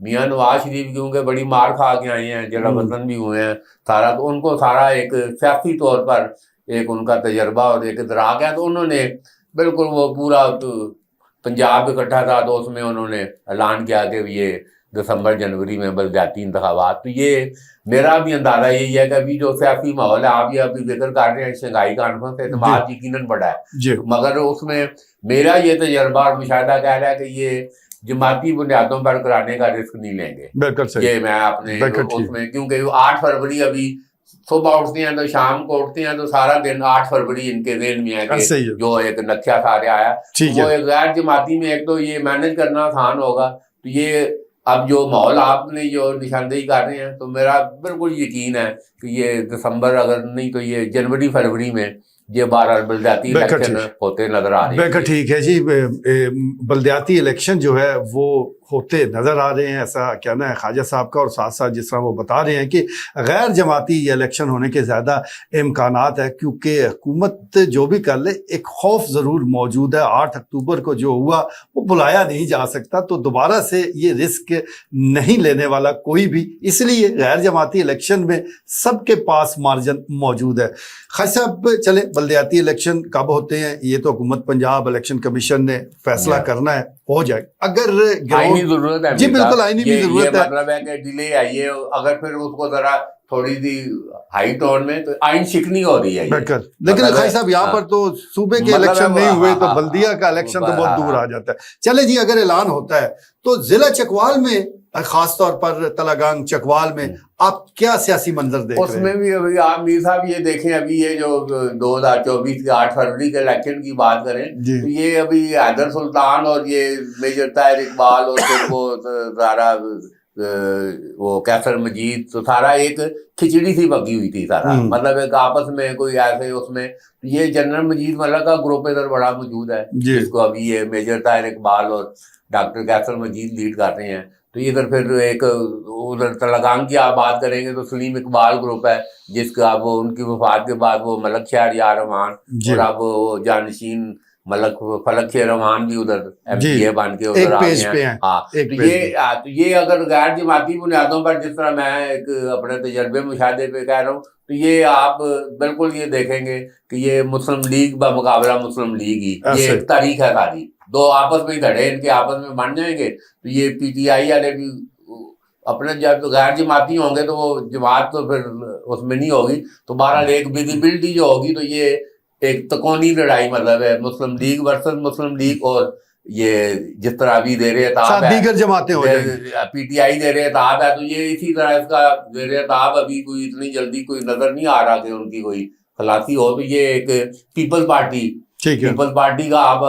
میاں نواز شریف کیونکہ بڑی مار کھا کے آئے ہیں، جلا وطن بھی ہوئے ہیں سارا، تو ان کو سارا ایک سیاسی طور پر ایک ان کا تجربہ اور ایک ادراک ہے، تو انہوں نے بالکل وہ پورا پنجاب اکٹھا تھا تو اس میں انہوں نے اعلان کیا کہ یہ دسمبر جنوری میں بلدیاتی انتخابات. تو یہ میرا بھی اندازہ یہی ہے کہ ابھی جو سیاسی ماحول ہے، آپ یہ ابھی ذکر کر رہے ہیں شنگھائی کانفرنس، اعتماد یقیناً بڑا ہے، مگر اس میں میرا یہ تجربہ اور مشاہدہ کہہ رہا ہے کہ یہ جماعتی بنیادوں پر کرانے کا رسک نہیں لیں گے. یہ میں اپنے اس میں، کیونکہ 8 فروری ابھی صبح اٹھتے ہیں تو شام کو اٹھتے ہیں تو سارا دن 8 فروری ان کے ذہن میں ہے کہ جو ایک نقشہ سارے آیا وہ ایک غیر جماعتی میں ایک تو یہ مینج کرنا آسان ہوگا. تو یہ اب جو ماحول آپ نے جو نشاندہی کر رہے ہیں تو میرا بالکل یقین ہے کہ یہ دسمبر اگر نہیں تو یہ جنوری فروری میں یہ 12 بلدیاتی الیکشن ہوتے نظر آ رہے ہیں. ٹھیک ہے جی، بلدیاتی الیکشن جو ہے وہ ہوتے نظر آ رہے ہیں، ایسا کہنا ہے خواجہ صاحب کا، اور ساتھ ساتھ جس طرح وہ بتا رہے ہیں کہ غیر جماعتی یہ الیکشن ہونے کے زیادہ امکانات ہے، کیونکہ حکومت جو بھی کر لے ایک خوف ضرور موجود ہے. 8 اکتوبر کو جو ہوا وہ بلایا نہیں جا سکتا، تو دوبارہ سے یہ رسک نہیں لینے والا کوئی بھی، اس لیے غیر جماعتی الیکشن میں سب کے پاس مارجن موجود ہے. خواجہ صاحب چلیں، بلدیاتی الیکشن کب ہوتے ہیں یہ تو حکومت پنجاب الیکشن کمیشن نے فیصلہ کرنا ہے، ہو جائے. اگر ضرورت ہے جی بالکل آئینی بھی ضرورت ہے، مطلب ہے کہ ڈیلے آئیے، اگر پھر اس کو ذرا تھوڑی سی ہائی ٹون میں تو آئین شکنی ہو رہی ہے. لیکن خواجہ صاحب یہاں پر تو صوبے کے الیکشن نہیں ہوئے تو بلدیہ کا الیکشن تو بہت دور آ جاتا ہے. چلے جی، اگر اعلان ہوتا ہے تو ضلع چکوال میں، خاص طور پر تلاگانگ چکوال میں آپ کیا سیاسی منظر دیکھ رہے ہیں؟ اس میں بھی ابھی آپ میر صاحب یہ دیکھیں، ابھی یہ جو 2024 کے 8 فروری کے الیکشن کی بات کریں تو یہ ابھی حیدر سلطان اور یہ میجر طاہر اقبال اور پھر وہ سارا وہ کیسر مجید، تو سارا ایک کھچڑی سی پکی ہوئی تھی سارا، مطلب ایک آپس میں کوئی ایسے اس میں یہ جنرل مجید ملک کا گروپ ادھر بڑا موجود ہے جس کو ابھی یہ میجر طاہر اقبال اور ڈاکٹر کیسر مجید لیڈ کر رہے ہیں. تو ادھر پھر ایک ادھر تلگانگ کی آپ بات کریں گے تو سلیم اقبال گروپ ہے جس کا اب ان کی وفات کے بعد وہ ملک شہر یار رحمان اور اب وہ جانشین ملک فلک شہر رحمان بھی ادھر ایم پی اے بن کے ادھر آ گئے ہیں. ہاں، تو یہ اگر غیر جماعتی بنیادوں پر، جس طرح میں ایک اپنے تجربے مشاہدے پہ کہہ رہا ہوں، تو یہ آپ بالکل یہ دیکھیں گے کہ یہ مسلم لیگ بمقابلہ مسلم لیگ ہی یہ ایک تاریخ ہے ساری، دو آپس میں دھڑے ان کے آپس میں بن جائیں گے. تو یہ پی ٹی آئی والے بھی اپنے جب غیر جماعتی ہوں گے تو وہ جماعت تو پھر اس میں نہیں ہوگی، تو بہرحال ایک ویزیبلٹی جو ہوگی تو یہ ایک تکونی لڑائی مطلب ہے مسلم لیگ ورسز مسلم لیگ، اور یہ جس طرح ابھی زیر اعتاب ہے دیگر جماعتیں ہو جائیں گی، پی ٹی آئی زیر اعتاب ہے، تو یہ اسی طرح اس کا زیر اعتاب ابھی کوئی اتنی جلدی کوئی نظر نہیں آ رہا کہ ان کی کوئی خلاصی ہو. تو یہ ایک پیپل پارٹی کا آپ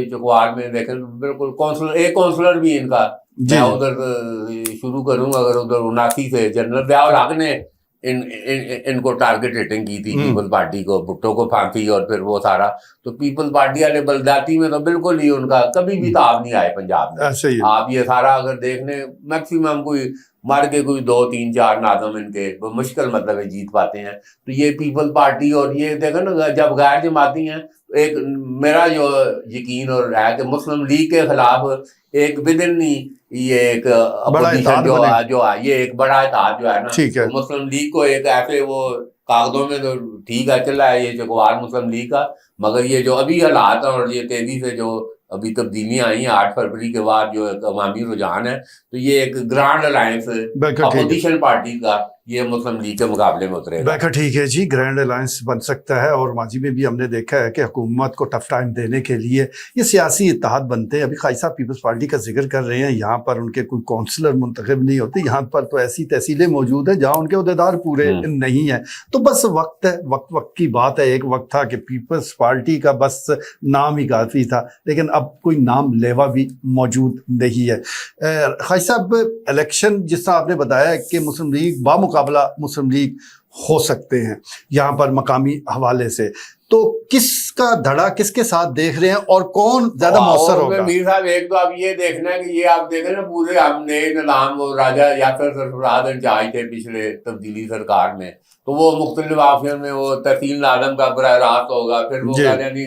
چکوال میں دیکھیں بالکل ایک کونسلر بھی ان کا میں ادھر شروع کروں، اگر ادھر 79 سے جنرل ضیاء الحق نے ان کو ٹارگٹ ہٹنگ کی تھی پیپل پارٹی کو، بھٹو کو پھانسی اور پھر وہ سارا. تو پیپل پارٹی والے بلدیاتی میں تو بالکل ہی ان کا کبھی بھی تاب نہیں آئے پنجاب میں. آپ یہ سارا اگر دیکھنے میکسیمم کوئی مر کے کوئی 2 3 4 نادم ان کے مشکل مطلب ہے جیت پاتے ہیں. تو یہ پیپل پارٹی اور یہ دیکھو نا جب غیر جماعتی ہیں، ایک میرا جو یقین اور ہے کہ مسلم لیگ کے خلاف ایک بدن یہ ایک اپوزیشن جو ہے یہ ایک بڑا اتحاد جو ہے نا، مسلم لیگ کو ایک ایسے وہ کاغذوں میں تو ٹھیک ہے چلا ہے یہ چکوال مسلم لیگ کا، مگر یہ جو ابھی حالات ہیں اور یہ تیزی سے جو ابھی تبدیلیاں آئی ہیں 8 فروری کے بعد جو عوامی رجحان ہے، تو یہ ایک گرانڈ الائنس اپوزیشن پارٹی کا یہ مسلم لیگ کے مقابلے میں اترے گا. ٹھیک ہے جی، گرینڈ الائنس بن سکتا ہے، اور ماضی میں بھی ہم نے دیکھا ہے کہ حکومت کو ٹف ٹائم دینے کے لیے یہ سیاسی اتحاد بنتے ہیں. ابھی خواجہ صاحب پیپلز پارٹی کا ذکر کر رہے ہیں، یہاں پر ان کے کوئی کونسلر منتخب نہیں ہوتے، یہاں پر تو ایسی تحصیلیں موجود ہیں جہاں ان کے عہدیدار پورے نہیں ہیں. تو بس وقت ہے، وقت کی بات ہے. ایک وقت تھا کہ پیپلز پارٹی کا بس نام ہی کافی تھا، لیکن اب کوئی نام لیوا بھی موجود نہیں ہے. خواجہ صاحب، الیکشن جس طرح آپ نے بتایا کہ مسلم لیگ بامقابلہ مسلم لیگ ہو سکتے ہیں یہاں پر مقامی حوالے سے، تو کس کا دھڑا کس کے ساتھ دیکھ رہے ہیں اور کون زیادہ مؤثر ہوگا؟ میر صاحب ایک تو آپ یہ دیکھنا ہے کہ یہ آپ دیکھیں نا پورے ہم نئے نظام وہ راجہ یاسر سرفراز انچارج تھے پچھلے تبدیلی سرکار میں، تو وہ مختلف آفیوں میں وہ تحصیل عالم کا براہ راست ہوگا، پھر وہ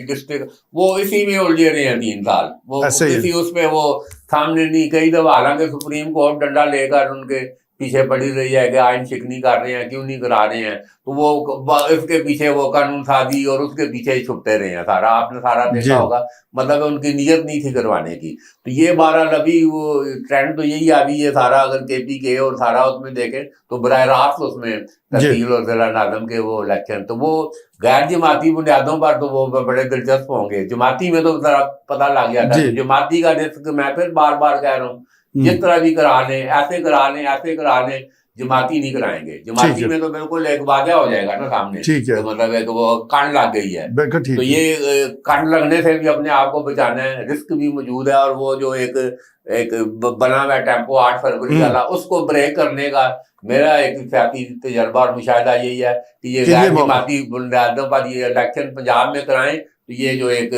ڈسٹرکٹ وہ اسی میں الجھے رہے ہیں 3 سال، وہ کسی اس پہ وہ سامنے نہیں کئی دفعہ، حالانکہ سپریم کورٹ ڈنڈا لے کر ان کے پیچھے پڑی رہی ہے کہ آئین شکنی کر رہے ہیں، کیوں نہیں کرا رہے ہیں، تو وہ اس کے پیچھے وہ قانون سازی اور اس کے پیچھے ہی چھپتے رہے ہیں سارا، آپ نے سارا دیکھا ہوگا، مطلب ان کی نیت نہیں تھی کروانے کی۔ تو یہ بہرحال ابھی وہ ٹرینڈ تو یہی ابھی یہ سارا اگر کے پی کے اور سارا اس میں دیکھیں تو براہ راست اس میں تحصیل اور ضلع ناظم کے وہ الیکشن، تو وہ غیر جماعتی بنیادوں پر تو وہ بڑے دلچسپ ہوں گے، جماعتی میں تو ذرا پتہ لگ جاتا ہے، جماعتی کا رسک میں پھر بار بار کہہ رہا ہوں جس طرح بھی کرا لیں، ایسے کرا لیں ایسے کرا لیں، جماعتی نہیں کرائیں گے، جماعتی میں تو بالکل ایک واضح ہو جائے گا نا سامنے، مطلب ایک وہ کان لگ گئی ہے، تو یہ کان لگنے سے بھی اپنے آپ کو بچانا ہے، رسک بھی موجود ہے، اور وہ جو ایک بنا ہوا ٹیمپو 8 فروری والا اس کو بریک کرنے کا میرا ایک سیاسی تجربہ اور مشاہدہ یہی ہے کہ یہ غیر جماعتی بنیادوں پر یہ الیکشن پنجاب میں کرائیں، تو یہ جو ایک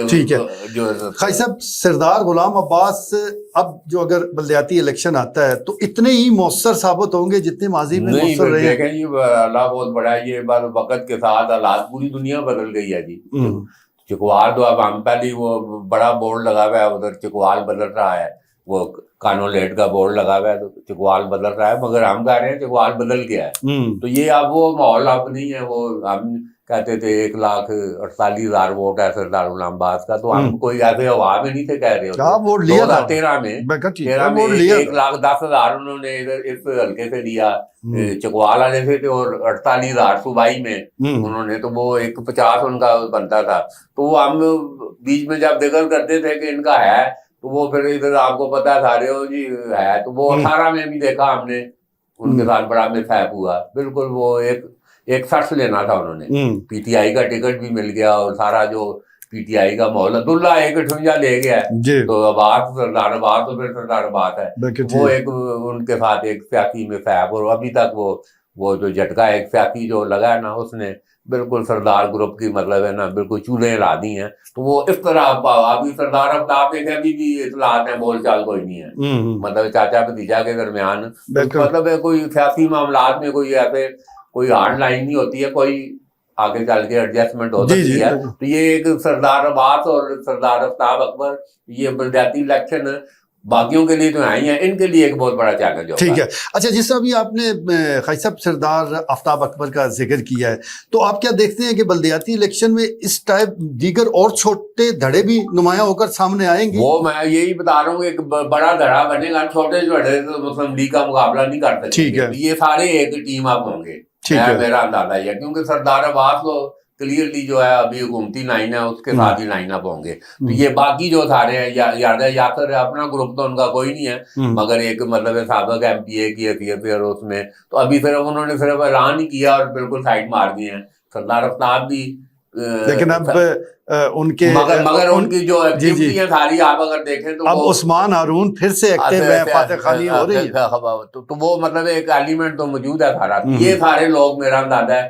جو خائی صاحب سردار غلام عباس اب جو اگر بلدیاتی الیکشن آتا ہے تو اتنے ہی مؤثر ثابت ہوں گے جتنے ماضی میں مؤثر رہے ہیں؟ دیکھیں جی اللہ بہت بڑا ہے، یہ بات وقت کے ساتھ حالات پوری دنیا بدل گئی ہے جی، چکوال تو اب ہم پہلے وہ بڑا بورڈ لگا ہوا ہے ادھر چکوال بدل رہا ہے، وہ کانو لیٹ کا بورڈ لگا ہوا ہے تو چکوال بدل رہا ہے، مگر ہم کہہ رہے ہیں چکوال بدل گیا ہے، تو یہ اب وہ ماحول اب نہیں ہے، وہ ہم کہتے تھے 1,48,000 ووٹ ہے سردار غلام عباس کا، تو ہم کوئی ایسے ہوا میں نہیں تھے کہہ رہے ہوتے، 2013 میں 1,10,000 انہوں نے اس حلقے سے دیا چکوال والے سے تھے، اور 48,000 صوبائی میں انہوں نے، تو وہ 50 ان کا بنتا تھا، تو وہ ہم بیچ میں جب ذکر کرتے تھے کہ ان کا ہے، تو وہ پھر ادھر آپ کو پتا سارے ہو جی ہے، تو وہ 18 میں بھی دیکھا ہم نے ان کے ساتھ بڑا مسائب ہوا، بالکل وہ ایک سٹس لینا تھا انہوں نے، پی ٹی آئی کا ٹکٹ بھی مل گیا اور سارا جو پی ٹی آئی کا ماحول، عبداللہ ایک 58 لے گیا ہے، تو عباس سردار عباس تو پھر سردار عباس ہے، وہ ایک ان کے ساتھ ایک سیاسی مسائب، اور ابھی تک وہ جو جھٹکا ایک سیاسی جو لگا ہے نا اس نے بالکل سردار گروپ کی مطلب ہے نا بالکل چولہے ہلا دی ہیں، تو وہ اس طرح ابھی سردار افطاب دیکھیں ابھی بھی اطلاعات ہیں، بول چال کوئی نہیں ہے، مطلب چاچا بھتیجا کے درمیان مطلب ہے کوئی سیاسی معاملات میں کوئی ایسے کوئی ہارڈ لائن نہیں ہوتی ہے، کوئی آگے چل کے ایڈجسٹمنٹ ہو سکتی ہے، تو یہ ایک سردار عباس اور سردار آفتاب اکبر یہ بلدیاتی الیکشن باقیوں کے لیے تو ہیں ہی ہیں، ان کے لیے ایک بہت بڑا چیلنج ہوگا۔ ٹھیک ہے، اچھا جس طرح بھی آپ نے خائی صاحب سردار آفتاب اکبر کا ذکر کیا ہے، تو آپ کیا دیکھتے ہیں کہ بلدیاتی الیکشن میں اس ٹائپ دیگر اور چھوٹے دھڑے بھی نمایاں ہو کر سامنے آئیں گے؟ وہ میں یہی بتا رہا ہوں کہ ایک بڑا دھڑا بنے گا، چھوٹے دھڑے تو مسلم لیگ کا مقابلہ نہیں کر سکتے، یہ سارے ایک ٹیم اپ ہوں گے، میرا اندازہ یہ ہے، کیونکہ سردار عباس کو کلیئرلی جو ہے ابھی حکومتی لائن ہے اس کے ساتھ ہی لائن اپ ہوں گے، تو یہ باقی جو سارے ہیں یاسر اپنا گروپ تو ان کا کوئی نہیں ہے، مگر ایک مطلب سابق ایم پی اے کی حیثیت اور اس میں تو ابھی صرف انہوں نے صرف اعلان ہی کیا اور بالکل سائڈ مار دیے ہیں، سردار آفتاب بھی، لیکن اب ان کے مگر ان کی جو ایکٹیویٹی ہیں ساری آپ اگر دیکھیں تو اب عثمان ہارون پھر سے ایکٹیو ہے، فاتح خانی ہو رہی ہے، تو وہ مطلب ایک ایلیمنٹ تو موجود ہے سارا، یہ سارے لوگ میرا اندازہ ہے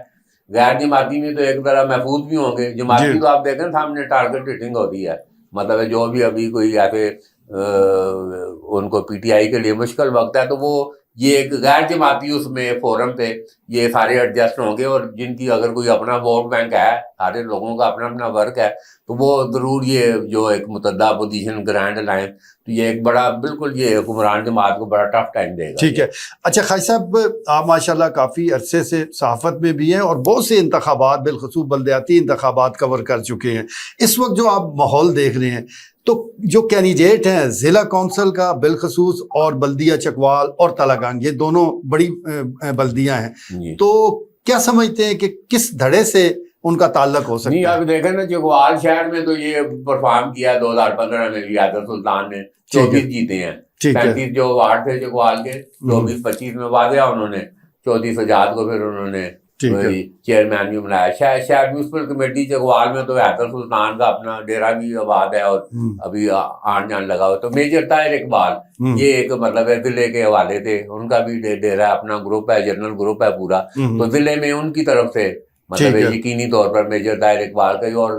غیر جماعتی میں تو ایک طرح محفوظ بھی ہوں گے، جماعتی تو آپ دیکھیں سامنے ٹارگٹ ہٹنگ ہوتی ہے، مطلب جو بھی ابھی کوئی ایسے ان کو پی ٹی آئی کے لیے مشکل وقت ہے، تو وہ یہ ایک غیر جماعتی اس میں فورم پہ یہ سارے ایڈجسٹ ہوں گے، اور جن کی اگر کوئی اپنا ووٹ بینک ہے، سارے لوگوں کا اپنا اپنا ورک ہے، تو وہ ضرور یہ جو ایک متحدہ اپوزیشن گرینڈ الائنس، تو یہ ایک بڑا بالکل یہ حکمران جماعت کو بڑا ٹف ٹائم دے گا۔ ٹھیک ہے، اچھا خائی صاحب آپ ماشاءاللہ کافی عرصے سے صحافت میں بھی ہیں اور بہت سے انتخابات بالخصوص بلدیاتی انتخابات کور کر چکے ہیں، اس وقت جو آپ ماحول دیکھ رہے ہیں تو جو کینڈیڈیٹ ہیں ضلع کونسل کا بالخصوص اور بلدیہ چکوال اور تلاگنگ، یہ دونوں بڑی بلدیاں ہیں، تو کیا سمجھتے ہیں کہ کس دھڑے سے ان کا تعلق ہو سکتا ہے؟ نہیں آپ دیکھیں نا چکوال شہر میں تو یہ پرفارم کیا 2015 میں یادر سلطان نے 24 جیتے ہیں، 35 جو وارڈ تھے چکوال کے 24-25 میں واضح انہوں نے 34 سجاد کو پھر انہوں نے چیئرمین بھی بنایا، شہر میونسپل کمیٹی چکوال میں تو یادر سلطان کا اپنا ڈیرا بھی آباد ہے اور ابھی آن جان لگا ہوا، تو میجر طاہر اقبال یہ ایک مطلب ہے ضلع کے حوالے تھے، ان کا بھی ڈیرا اپنا گروپ ہے، جنرل گروپ ہے پورا، تو ضلع میں ان کی طرف سے مطلب یقینی طور پر میجر طاہر اقبال کا ہی، اور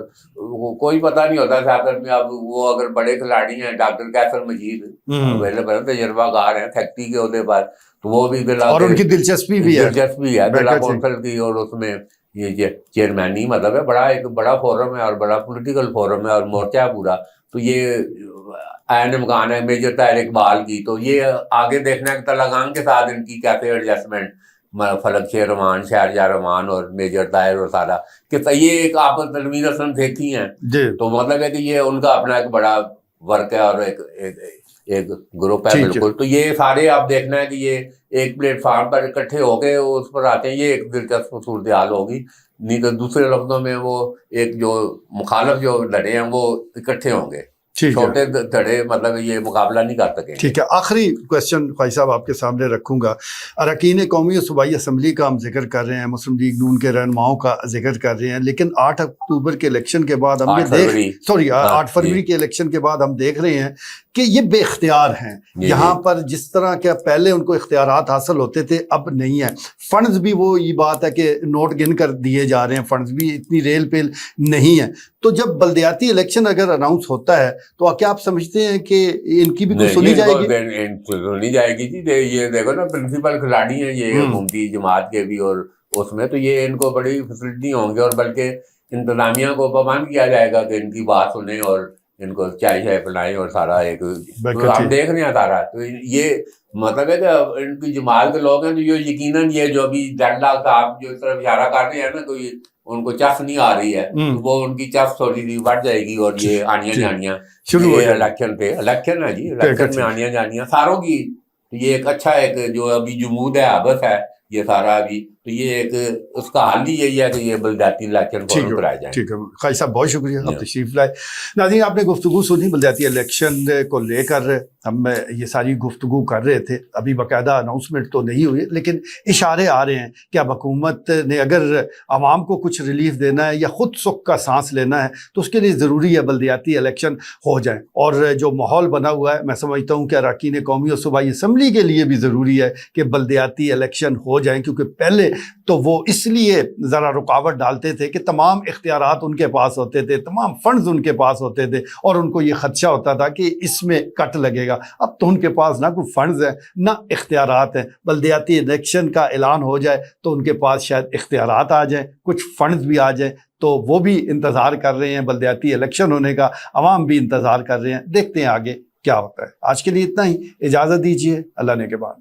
کوئی پتہ نہیں ہوتا سیاست میں. اب وہ اگر بڑے کھلاڑی ہیں، ڈاکٹر کیسر مجید اویلیبل تجربہ کار ہیں فیکٹری کے عہدے پر، تو وہ بھی اور ان کی دلچسپی بھی ہے ضلع کونسل کی، اور اس میں یہ چیئرمینی مطلب ہے. ایک بڑا فورم ہے اور بڑا پولیٹیکل فورم ہے اور مورچہ ہے پورا. تو یہ عین امکان ہے میجر طاہر اقبال کی، تو یہ آگے دیکھنا ہے کہ تلنگانہ کے ساتھ ان کی کیسے ایڈجسٹمنٹ، فلک شہرمان، شہرجہ رحمان اور میجر طاہر اور سارا، کہ یہ ایک آپ تنویر حسن دیکھی ہیں. تو مطلب ہے کہ یہ ان کا اپنا ایک بڑا ورک ہے اور ایک گروپ ہے بالکل. تو یہ سارے آپ دیکھنا ہے کہ یہ ایک پلیٹ فارم پر اکٹھے ہو کے اس پر آتے ہیں. یہ ایک دلچسپ صورتحال ہوگی. نہیں تو دوسرے لفظوں میں وہ ایک جو مخالف جو لڑے ہیں وہ اکٹھے ہوں گے، چھوٹے دھڑے مطلب یہ مقابلہ نہیں کر سکیں. ٹھیک ہے، آخری کویسچن خواجہ صاحب آپ کے سامنے رکھوں گا. اراکین قومی اور صوبائی اسمبلی کا ہم ذکر کر رہے ہیں، مسلم لیگ نون کے رہنماؤں کا ذکر کر رہے ہیں، لیکن 8 اکتوبر کے الیکشن کے بعد ہم 8 فروری کے الیکشن کے بعد ہم دیکھ رہے ہیں کہ یہ بے اختیار ہیں. یہاں پر جس طرح کے پہلے ان کو اختیارات حاصل ہوتے تھے اب نہیں ہیں. فنڈز بھی وہ یہ بات ہے کہ نوٹ گن کر دیے جا رہے ہیں، فنڈز بھی اتنی ریل پیل نہیں ہے. تو جب بلدیاتی الیکشن اگر اناؤنس ہوتا ہے تو کیا آپ سمجھتے ہیں کہ ان کی بھی کچھ سنی جائے گی؟ جی یہ دیکھو نا، پرنسپل کھلاڑی ہیں یہ حکومتی جماعت کے بھی، اور اس میں تو یہ ان کو بڑی فیسلٹی ہوں گے، اور بلکہ انتظامیہ کو پابند کیا جائے گا کہ ان کی بات سنیں اور ان کو چائے شائے پلائیں اور سارا ایک ہم دیکھ رہے ہیں سارا. تو یہ مطلب ہے کہ ان کی جماعت کے لوگ ہیں تو یہ یقیناً یہ جو ابھی ڈنڈا صاحب جو اس طرف اشارہ کر رہے ہیں نا، کوئی ان کو چف نہیں آ رہی ہے، تو وہ ان کی چف تھوڑی سی بڑھ جائے گی، اور یہ آنیاں جانیاں الیکشن پہ الیکشن ہے جی، الیکشن میں آنیاں جانیاں ساروں کی. تو یہ ایک اچھا ایک جو ابھی جمود ہے، آبس ہے یہ سارا ابھی. تو یہ ایک اس کا حل ہی یہی ہے کہ یہ بلدیاتی الیکشن فوراً کرائے جائیں. ٹھیک ہے خواجہ صاحب، بہت شکریہ آپ تشریف لائے. ناظرین، آپ نے گفتگو سنی بلدیاتی الیکشن کو لے کر. ہم یہ ساری گفتگو کر رہے تھے، ابھی باقاعدہ اناؤنسمنٹ تو نہیں ہوئی، لیکن اشارے آ رہے ہیں کہ اب حکومت نے اگر عوام کو کچھ ریلیف دینا ہے یا خود سکھ کا سانس لینا ہے تو اس کے لیے ضروری ہے بلدیاتی الیکشن ہو جائیں. اور جو ماحول بنا ہوا ہے، میں سمجھتا ہوں کہ اراکین قومی اور صوبائی اسمبلی کے لیے بھی ضروری ہے کہ بلدیاتی الیکشن ہو جائیں، کیونکہ پہلے تو وہ اس لیے ذرا رکاوٹ ڈالتے تھے کہ تمام اختیارات ان کے پاس ہوتے تھے، تمام فنڈز ان کے پاس ہوتے تھے، اور ان کو یہ خدشہ ہوتا تھا کہ اس میں کٹ لگے گا. اب تو ان کے پاس نہ کوئی فنڈز ہیں نہ اختیارات ہیں. بلدیاتی الیکشن کا اعلان ہو جائے تو ان کے پاس شاید اختیارات آ جائیں، کچھ فنڈز بھی آ جائیں، تو وہ بھی انتظار کر رہے ہیں بلدیاتی الیکشن ہونے کا، عوام بھی انتظار کر رہے ہیں. دیکھتے ہیں آگے کیا ہوتا ہے. آج کے لیے اتنا ہی، اجازت دیجیے، اللہ نے کے بعد.